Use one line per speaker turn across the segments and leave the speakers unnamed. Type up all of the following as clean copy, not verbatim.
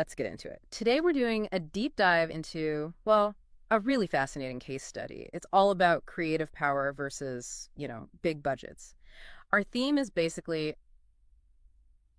let's get into it. Today we're doing a deep dive into, well, a really fascinating case study. It's all about creative power versus, big budgets. Our theme is basically,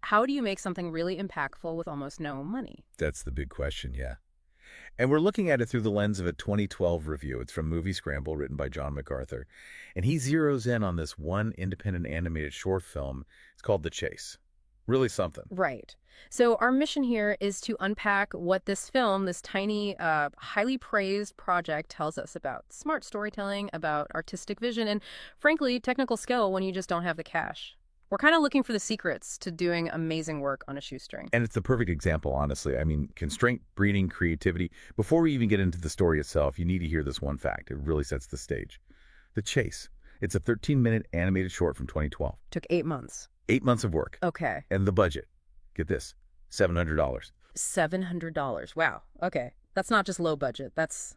how do you make something really impactful with almost no money?
That's the big question, yeah. And we're looking at it through the lens of a 2012 review. It's from Moviescramble, written by John McArthur. And he zeroes in on this one independent animated short film. It's called The Chase. Really something.
Right. So our mission here is to unpack what this film, this tiny, highly praised project, tells us about smart storytelling, about artistic vision, and frankly, technical skill when you just don't have the cash. We're kind of looking for the secrets to doing amazing work on a shoestring.
And it's the perfect example, honestly. I mean, constraint, breeding, creativity. Before we even get into the story itself, you need to hear this one fact. It really sets the stage. The Chase. It's a 13-minute animated short from 2012.
Took 8 months.
8 months of work.
Okay.
And the budget. Get this. $700.
$700. Wow. Okay. That's not just low budget. That's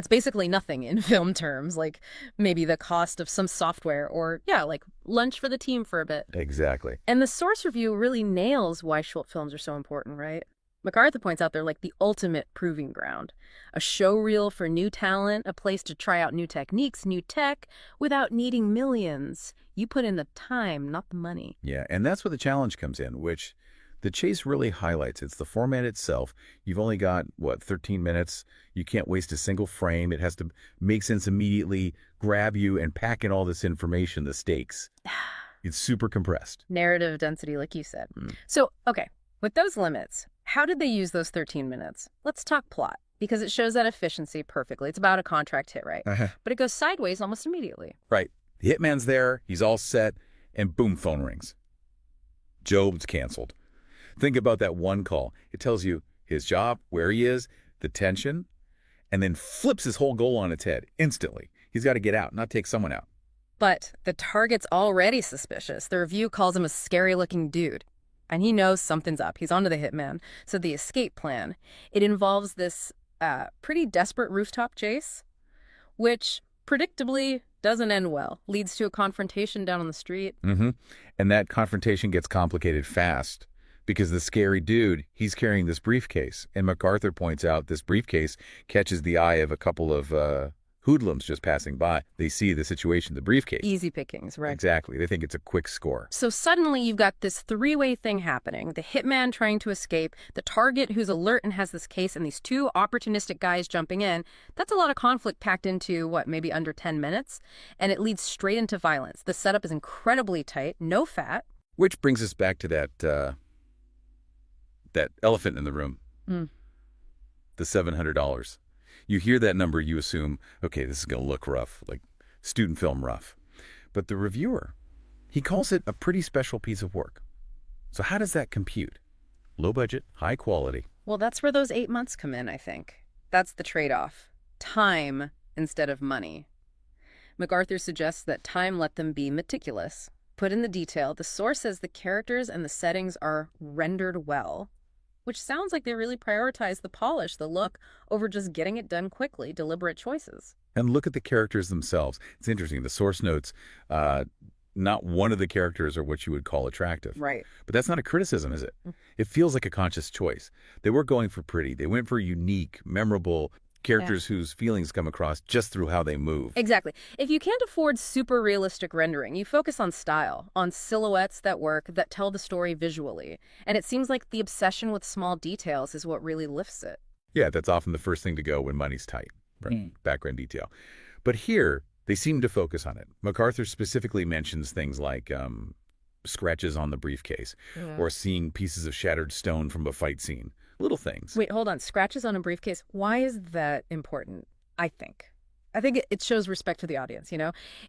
basically nothing in film terms, like maybe the cost of some software or, like lunch for the team for a bit.
Exactly.
And the source review really nails why short films are so important, right? MacArthur points out they're like the ultimate proving ground. A show reel for new talent, a place to try out new techniques, new tech, without needing millions. You put in the time, not the money.
Yeah, and that's where the challenge comes in, which The Chase really highlights. It's the format itself. You've only got, 13 minutes. You can't waste a single frame. It has to make sense immediately, grab you, and pack in all this information, the stakes. It's super compressed.
Narrative density, like you said. So, okay, with those limits, how did they use those 13 minutes? Let's talk plot, because it shows that efficiency perfectly. It's about a contract hit, right? But it goes sideways almost immediately.
Right. The hitman's there, he's all set, and boom, phone rings. Job's canceled. Think about that one call. It tells you his job, where he is, the tension, and then flips his whole goal on its head instantly. He's got to get out, not take someone out.
But the target's already suspicious. The review calls him a scary-looking dude. And he knows something's up. He's onto the hitman. So the escape plan, it involves this pretty desperate rooftop chase, which predictably doesn't end well. Leads to a confrontation down on the street.
And that confrontation gets complicated fast because the scary dude, he's carrying this briefcase. And MacArthur points out this briefcase catches the eye of a couple of hoodlums just passing by. They see the situation, the briefcase.
Easy pickings, right?
Exactly. They think it's a quick score.
So suddenly you've got this three-way thing happening. The hitman trying to escape, the target who's alert and has this case, and these two opportunistic guys jumping in. That's a lot of conflict packed into, maybe under 10 minutes? And it leads straight into violence. The setup is incredibly tight, no fat.
Which brings us back to that elephant in the room. The $700. You hear that number, you assume, okay, this is going to look rough, like student film rough. But the reviewer, he calls it a pretty special piece of work. So how does that compute? Low budget, high quality.
Well, that's where those 8 months come in, I think. That's the trade-off. Time instead of money. MacArthur suggests that time let them be meticulous. Put in the detail. The source says the characters and the settings are rendered well, which sounds like they really prioritize the polish, the look, over just getting it done quickly, deliberate choices.
And look at the characters themselves. It's interesting. The source notes, not one of the characters are what you would call attractive.
Right.
But that's not a criticism, is it? It feels like a conscious choice. They were going for pretty. They went for unique, memorable characters whose feelings come across just through how they move.
Exactly. If you can't afford super realistic rendering, you focus on style, on silhouettes that work, that tell the story visually. And it seems like the obsession with small details is what really lifts it.
Yeah, that's often the first thing to go when money's tight. Right? Background detail. But here, they seem to focus on it. MacArthur specifically mentions things like scratches on the briefcase or seeing pieces of shattered stone from a fight scene. Little things.
Wait, hold on. Scratches on a briefcase. Why is that important? I think it shows respect to the audience,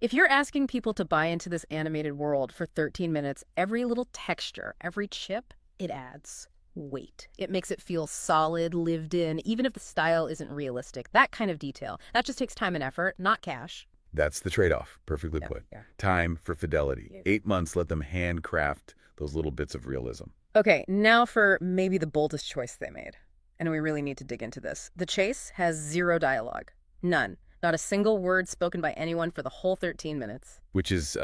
If you're asking people to buy into this animated world for 13 minutes, every little texture, every chip, it adds weight. It makes it feel solid, lived in, even if the style isn't realistic. That kind of detail. That just takes time and effort, not cash.
That's the trade-off. Perfectly put.
Yeah.
Time for fidelity. 8 months let them handcraft those little bits of realism.
Okay, now for maybe the boldest choice they made. And we really need to dig into this. The Chase has 0 dialogue. None. Not a single word spoken by anyone for the whole 13 minutes.
Which is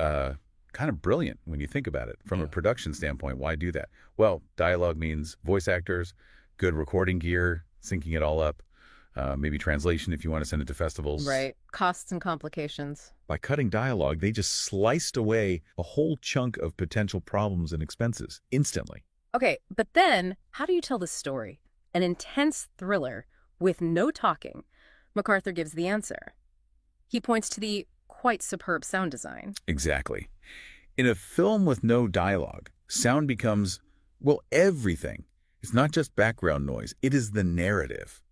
kind of brilliant when you think about it. From a
Yeah.
production standpoint, why do that? Well, dialogue means voice actors, good recording gear, syncing it all up, maybe translation if you want to send it to festivals.
Right. Costs and complications.
By cutting dialogue, they just sliced away a whole chunk of potential problems and expenses instantly.
Okay, but then how do you tell this story? An intense thriller with no talking. MacArthur gives the answer. He points to the quite superb sound design.
Exactly. In a film with no dialogue, sound becomes, well, everything. It's not just background noise. It is the narrative.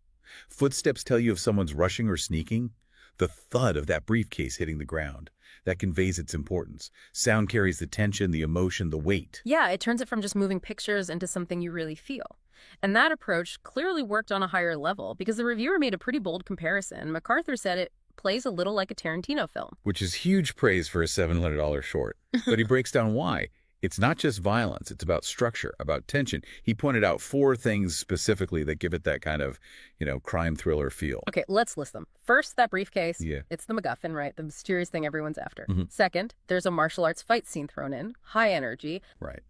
Footsteps tell you if someone's rushing or sneaking. The thud of that briefcase hitting the ground, that conveys its importance. Sound carries the tension, the emotion, the weight.
Yeah, it turns it from just moving pictures into something you really feel. And that approach clearly worked on a higher level because the reviewer made a pretty bold comparison. MacArthur said it plays a little like a Tarantino film.
Which is huge praise for a $700 short. But he breaks down why. It's not just violence. It's about structure, about tension. He pointed out 4 things specifically that give it that kind of, crime thriller feel.
Okay, let's list them. First, that briefcase.
Yeah.
It's the MacGuffin, right? The mysterious thing everyone's after.
Mhm.
Second, there's a martial arts fight scene thrown in. High energy.
Right.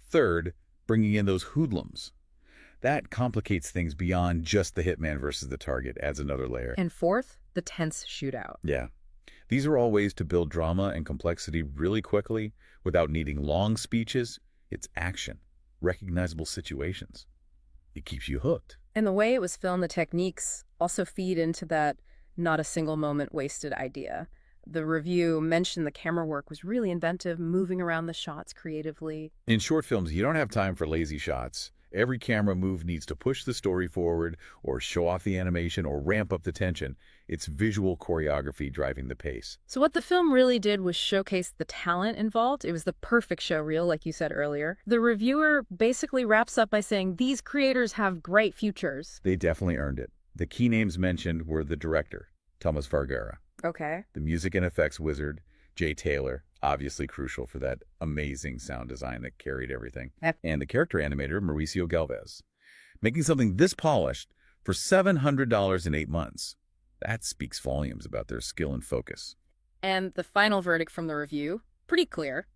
Third, bringing in those hoodlums. That complicates things beyond just the hitman versus the target, adds another layer.
And fourth, the tense shootout.
Yeah. These are all ways to build drama and complexity really quickly without needing long speeches. It's action, recognizable situations. It keeps you hooked.
And the way it was filmed, the techniques also feed into that not a single moment wasted idea. The review mentioned the camera work was really inventive, moving around the shots creatively.
In short films, you don't have time for lazy shots. Every camera move needs to push the story forward or show off the animation or ramp up the tension. It's visual choreography driving the pace.
So what the film really did was showcase the talent involved. It was the perfect showreel, like you said earlier. The reviewer basically wraps up by saying, these creators have great futures.
They definitely earned it. The key names mentioned were the director, Thomas Vergara,
Okay.
the music and effects wizard, Jay Taylor, obviously crucial for that amazing sound design that carried everything,
Yep.
and the character animator, Mauricio Galvez. Making something this polished for $700 in 8 months. That speaks volumes about their skill and focus.
And the final verdict from the review, pretty clear.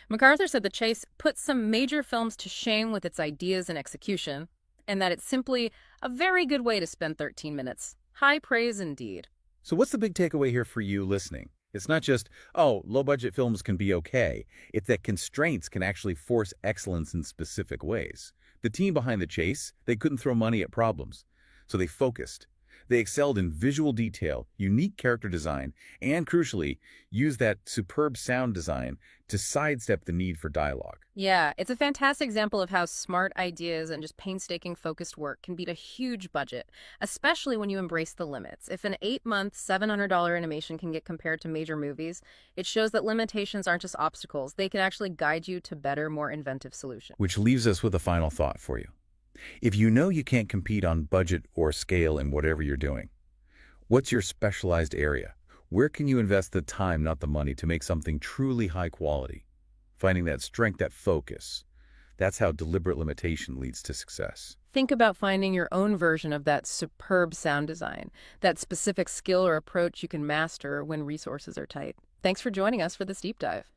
MacArthur said The Chase put some major films to shame with its ideas and execution, and that it's simply a very good way to spend 13 minutes. High praise indeed.
So what's the big takeaway here for you listening? It's not just, oh, low-budget films can be okay. It's that constraints can actually force excellence in specific ways. The team behind The Chase, they couldn't throw money at problems. So they focused. They excelled in visual detail, unique character design, and crucially, used that superb sound design to sidestep the need for dialogue.
Yeah, it's a fantastic example of how smart ideas and just painstaking focused work can beat a huge budget, especially when you embrace the limits. If an 8-month, $700 animation can get compared to major movies, it shows that limitations aren't just obstacles. They can actually guide you to better, more inventive solutions.
Which leaves us with a final thought for you. If you know you can't compete on budget or scale in whatever you're doing, what's your specialized area? Where can you invest the time, not the money, to make something truly high quality? Finding that strength, that focus. That's how deliberate limitation leads to success.
Think about finding your own version of that superb sound design, that specific skill or approach you can master when resources are tight. Thanks for joining us for this deep dive.